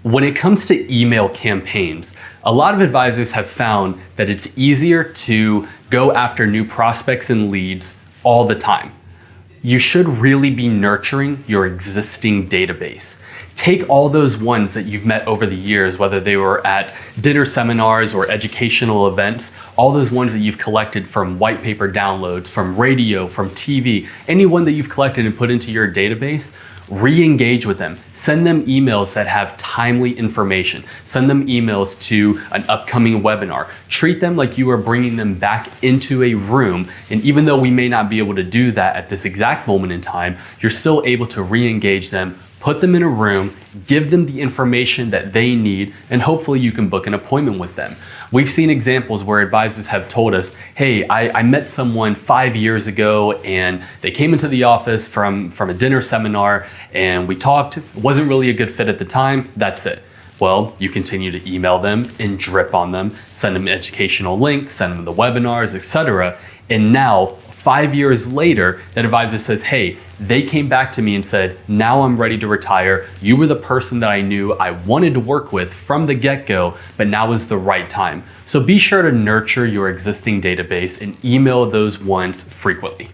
When it comes to email campaigns, a lot of advisors have found that it's easier to go after new prospects and leads all the time. You should really be nurturing your existing database. Take all those ones that you've met over the years, whether they were at dinner seminars or educational events, all those ones that you've collected from white paper downloads, from radio, from TV, anyone that you've collected and put into your database, re-engage with them. Send them emails that have timely information. Send them emails to an upcoming webinar. Treat them like you are bringing them back into a room. And even though we may not be able to do that at this exact moment in time, you're still able to re-engage them, put them in a room, give them the information that they need, and hopefully you can book an appointment with them. We've seen examples where advisors have told us, hey, I met someone 5 years ago and they came into the office from a dinner seminar and we talked. It wasn't really a good fit at the time. That's it. Well, you continue to email them and drip on them, send them educational links, send them the webinars, etc. And now, 5 years later, that advisor says, hey, they came back to me and said, now I'm ready to retire. You were the person that I knew I wanted to work with from the get-go, but now is the right time. So be sure to nurture your existing database and email those ones frequently.